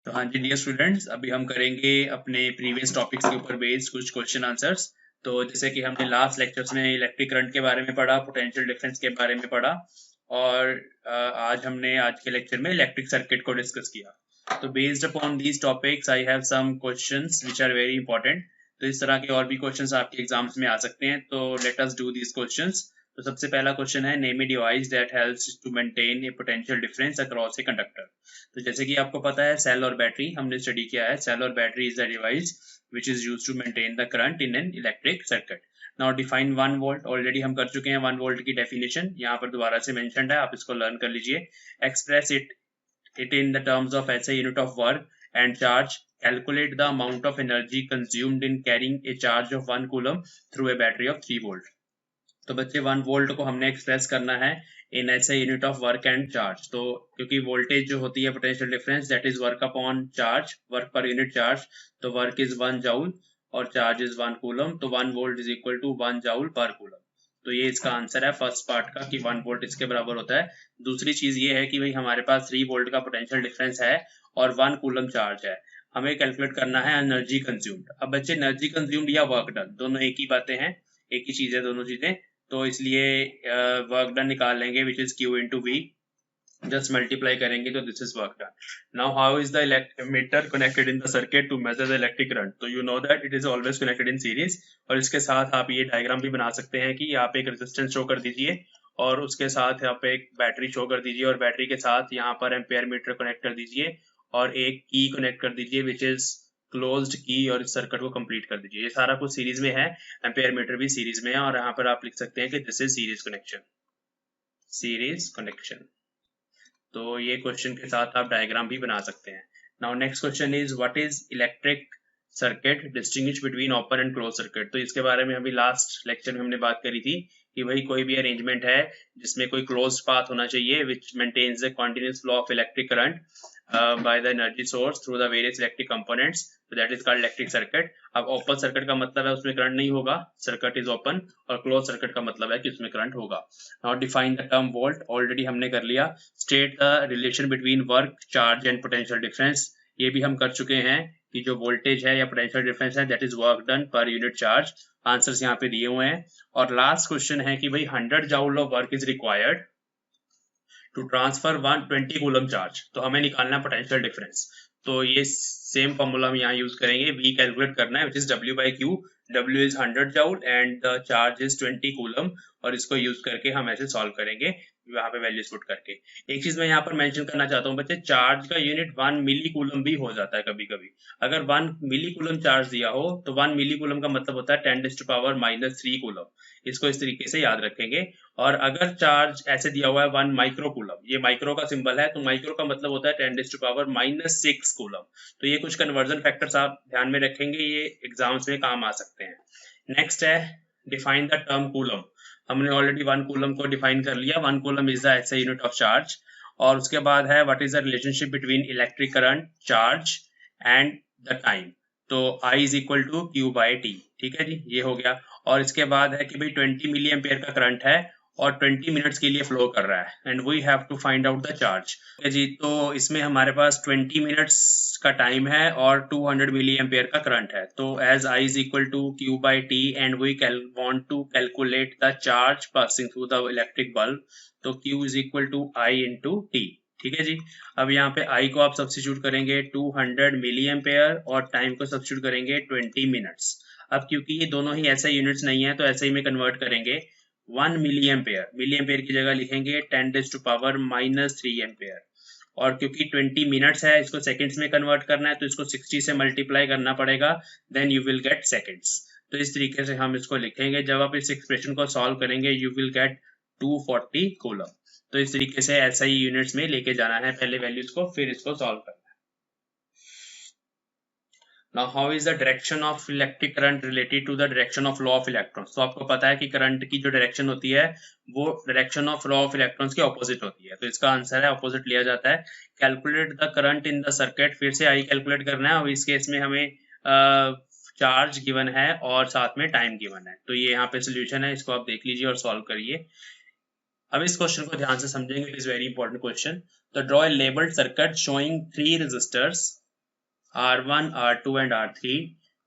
तो हाँ जी dear students, अभी हम करेंगे अपने प्रीवियस टॉपिक्स के ऊपर बेस्ड कुछ क्वेश्चन आंसर्स। तो जैसे कि हमने लास्ट लेक्चर्स में इलेक्ट्रिक करंट के बारे में पढ़ा, पोटेंशियल डिफरेंस के बारे में पढ़ा, और आज के लेक्चर में इलेक्ट्रिक सर्किट को डिस्कस किया। तो based upon these topics I have some questions which are very important. तो इस तरह के और भी क्वेश्चंस आपके एग्जाम्स में आ सकते हैं, तो let us do these questions. तो सबसे पहला क्वेश्चन है, name a device that helps to maintain a potential difference across a conductor. तो जैसे कि आपको पता है, सेल और बैटरी हमने स्टडी किया है। सेल और battery is the device which is used to maintain the current in an electric circuit. Now define 1 volt, already हम कर चुके हैं 1 वोल्ट की डेफिनेशन, यहाँ पर दोबारा से मेंशन्ड है, आप इसको लर्न कर लीजिए। Express it in the terms of SI unit of work and charge. Calculate the amount of energy consumed in carrying a charge of 1 coulomb through a battery of 3 volt. तो बच्चे 1 volt को हमने express करना है in SI unit of work and charge. तो क्योंकि voltage जो होती है potential difference, that is work upon charge, work per unit charge. तो वर्क इज 1 जूल और चार्ज इज 1 कूलम, तो 1 volt is equal to 1 joule per coulomb. तो ये इसका आंसर है फर्स्ट पार्ट का कि 1 वोल्ट इसके बराबर होता है। दूसरी चीज ये है कि भाई हमारे पास 3 वोल्ट का पोटेंशियल डिफरेंस है और 1 कूलम चार्ज है। हमें कैलकुलेट करना है एनर्जी कंज्यूम्ड। अब बच्चे एनर्जी कंज्यूम्ड या वर्क डन दोनों एक ही बातें हैं, एक ही चीज है दोनों चीजें। तो इसलिए वर्क डन निकाल लेंगे which is Q into V, just multiply करेंगे तो this is work done. Now how is the meter connected in the circuit to measure the electric current. तो you know that it is always connected in series. और इसके साथ आप ये diagram भी बना सकते हैं कि आप एक रेजिस्टेंस शो कर दीजिए और उसके साथ आप एक बैटरी शो कर दीजिए, और बैटरी के साथ यहाँ पर एम्पेयर मीटर कनेक्ट कर दीजिए और एक की कनेक्ट कर दीजिए विच इज क्लोज्ड की, और इस सर्किट को कंप्लीट कर दीजिए। ये सारा कुछ सीरीज में है, एम्पेयर मीटर भी सीरीज में है, और यहाँ पर आप लिख सकते हैं कि this is series connection, series connection. तो ये क्वेश्चन के साथ आप डायग्राम भी बना सकते हैं। Now next question is what is electric circuit, distinguish between open and close circuit. तो इसके बारे में अभी लास्ट लेक्चर में हमने बात करी थी कि भाई कोई भी अरेंजमेंट है जिसमें कोई क्लोज पाथ होना चाहिए which maintains the continuous flow of electric current by the energy source through the various electric components, so that is called electric circuit. अब open circuit का मतलब है उसमें करंट नहीं होगा, circuit is open, और closed circuit का मतलब है कि उसमें करंट होगा। Now define the term volt, already हमने कर लिया। State the relation between work, charge and potential difference, ये भी हम कर चुके हैं कि जो वोल्टेज है या पोटेंशियल डिफरेंस है दैट इज वर्क डन पर यूनिट चार्ज। आंसर्स यहाँ पे दिए हुए हैं। और लास्ट क्वेश्चन है कि भाई 100 joule of work is required to transfer 120 coulomb charge. तो हमें निकालना पोटेंशियल डिफरेंस। तो ये सेम फॉर्मूला हम यहाँ यूज करेंगे, वी कैलकुलेट करना है which is W by Q. W is 100 joule and the charge is 20 coulomb, और इसको यूज करके हम ऐसे सॉल्व करेंगे यहाँ पे वैल्यूज पुट करके। एक चीज मैं यहाँ पर मेंशन करना चाहता हूँ बच्चे, चार्ज का यूनिट 1 मिली कूलम भी हो जाता है कभी कभी। अगर 1 मिली कूलम चार्ज दिया हो तो 1 मिली कूलम का मतलब होता है 10⁻³ कूलम। इसको इस तरीके से याद रखेंगे। और अगर चार्ज ऐसे दिया हुआ है 1 माइक्रो कूलम, ये माइक्रो का सिंबल है, तो माइक्रो का मतलब होता है 10⁻⁻6 कूलम। तो ये कुछ कन्वर्जन फैक्टर्स आप ध्यान में रखेंगे, ये एग्जाम्स में काम आ सकते हैं। नेक्स्ट है डिफाइन द टर्म कूलम। हमने ऑलरेडी 1 कूलम को डिफाइन कर लिया, 1 coulomb is the SI unit of charge. और उसके बाद है what is the relationship between electric current, charge and the time. तो I is equal to Q by T. ठीक है जी, ये हो गया। और इसके बाद है कि भाई 20 मिली एम्पेयर का करंट है और 20 मिनट्स के लिए फ्लो कर रहा है and we have to find out the charge. जी, तो इसमें हमारे पास 20 मिनट्स का टाइम है और 200 मिली एम्पेयर का करंट है। तो as I is equal to Q by T and we want to calculate the charge passing through the electric bulb, तो Q is equal to I into T. ठीक है जी। अब यहाँ पे I को आप सब्स्टिट्यूट करेंगे 200 मिली एम्पेयर और टाइम को सब्स्टिट्यूट करेंगे 20 मिनट्स। अब क्योंकि ये दोनों ही ऐसे यूनिट्स नहीं है तो ऐसे ही में कन्वर्ट करेंगे। 1 मिली एम्पेयर की जगह लिखेंगे 10⁻³ एम्पेयर। और क्योंकि 20 मिनट्स है, इसको सेकंड्स में कन्वर्ट करना है, तो इसको 60 से मल्टीप्लाई करना पड़ेगा, then you will get seconds. तो इस तरीके से हम इसको लिखेंगे। जब आप इस एक्सप्रेशन को सॉल्व करेंगे यू विल गेट 240 कूलम। तो इस तरीके से SI यूनिट्स में लेके जाना है पहले वैल्यूज को, फिर इसको सॉल्व करना है। Now how is the direction of electric current related to the direction of law of electrons? तो आपको पता है कि करंट की जो डायरेक्शन होती है वो direction of law of electrons के ऑपोजिट होती है, तो इसका आंसर है ऑपोजिट लिया जाता है। Calculate the current in the circuit, फिर से I कैलकुलेट करना है और इस केस में हमें चार्ज गिवन है और साथ में टाइम गिवन है। तो ये यहाँ पे सोल्यूशन है, इसको आप देख लीजिए और सॉल्व करिए। अब इस क्वेश्चन को ध्यान से समझेंगे, it is very important question. तो draw a labelled circuit showing 3 resistors R1, R2 and R3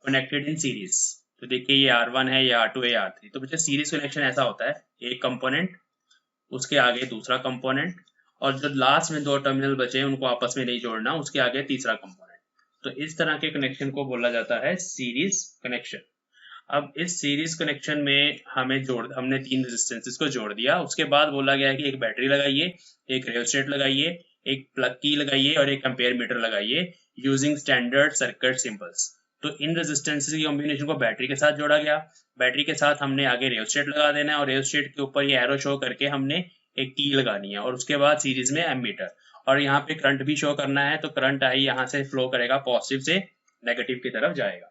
connected in series. तो देखिए ये R1 है, ये R2 है, ये R3। तो बच्चे सीरीज कनेक्शन ऐसा होता है, एक कंपोनेंट, उसके आगे दूसरा कंपोनेंट, और जो लास्ट में दो टर्मिनल बचे हैं उनको आपस में नहीं जोड़ना, उसके आगे तीसरा कंपोनेंट। तो इस तरह के कनेक्शन को बोला जाता है सीरीज कनेक्शन। अब इस सीरीज कनेक्शन में हमने तीन रेजिस्टेंसेस को जोड़ दिया। उसके बाद बोला गया कि एक बैटरी लगाइए, एक रेयोस्टेट लगाइए, एक प्लग की लगाइए और एक एम्पेयर मीटर लगाइए यूजिंग स्टैंडर्ड सर्किट सिंबल्स। तो इन रेजिस्टेंसेस की कॉम्बिनेशन को बैटरी के साथ जोड़ा गया। बैटरी के साथ हमने आगे रेयोस्टेट लगा देना है और रेयोस्टेट के ऊपर ये एरो शो करके हमने एक की लगानी है, और उसके बाद सीरीज में एमीटर। और यहाँ पे करंट भी शो करना है, तो करंट आई यहाँ से फ्लो करेगा, पॉजिटिव से नेगेटिव की तरफ जाएगा।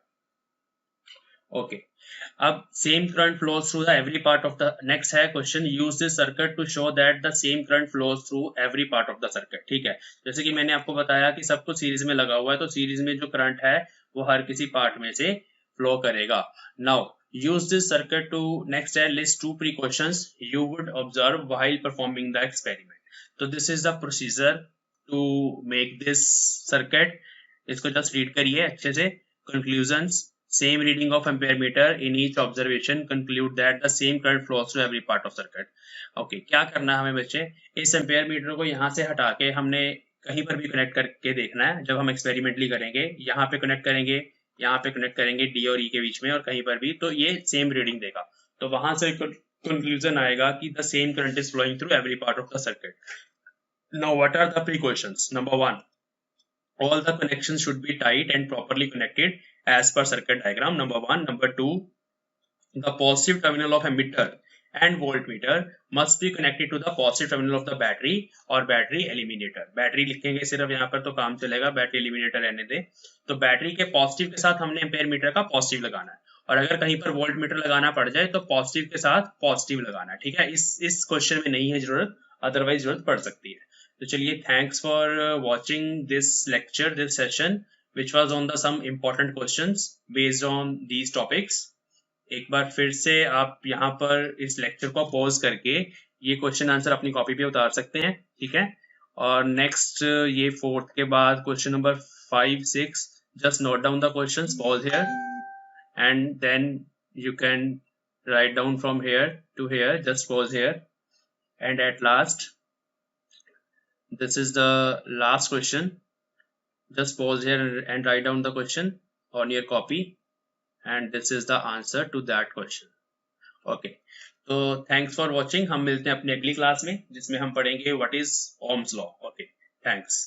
ओके, अब same current flows through the every part of the, next है question, use this circuit to show that the same current flows through every part of the circuit. ठीक है, जैसे कि मैंने आपको बताया कि सब कुछ सीरीज में लगा हुआ है, तो सीरीज में जो करंट है वो हर किसी पार्ट में से फ्लो करेगा। Now use this circuit to, next है list two precautions you would observe while performing the experiment। तो this is the procedure to make this circuit। इसको just read करिए अच्छे से। conclusions, same reading of ampere meter in each observation conclude that the same current flows to every part of circuit। okay, क्या करना है हमें बच्चे, इस एम्पेयर मीटर को यहाँ से हटा के हमने कहीं पर भी कनेक्ट करके देखना है। जब हम एक्सपेरिमेंटली करेंगे, यहाँ पे कनेक्ट करेंगे, यहाँ पे कनेक्ट करेंगे डी और ई के बीच में, और कहीं पर भी, तो ये सेम रीडिंग देगा। तो वहां से कंक्लूजन आएगा कि the same current is flowing through every part of the circuit. Now what are the precautions? Number 1, all the connections should be tight and properly connected as per circuit diagram, number 1। number 2, the positive terminal of emitter and voltmeter must be connected to the positive terminal of the battery और battery eliminator। Battery लिखेंगे सिर्फ यहाँ पर तो काम चलेगा, battery eliminator रहने दे। तो बैटरी के पॉजिटिव के साथ हमने एम्पेयर मीटर का पॉजिटिव लगाना है, और अगर कहीं पर वोल्ट मीटर लगाना पड़ जाए तो पॉजिटिव के साथ पॉजिटिव लगाना है। ठीक है, इस क्वेश्चन में नहीं है जरूरत, अदरवाइज जरूरत पड़ सकती है। तो चलिए, thanks for watching this lecture, this session which was on the some important questions based on these topics। एक बार फिर से आप यहाँ पर इस लेक्चर को पॉज करके ये क्वेश्चन आंसर अपनी कॉपी पे उतार सकते हैं। ठीक है, और नेक्स्ट ये फोर्थ के बाद question number 5, 6, just note down the questions, pause here and then you can write down from here to here, just pause here, and at last this is the last question, just pause here and write down the question on your copy, and this is the answer to that question। Okay, तो thanks for watching. हम मिलते हैं अपनी अगली class में जिसमें हम पढ़ेंगे what is Ohm's law. Okay, thanks.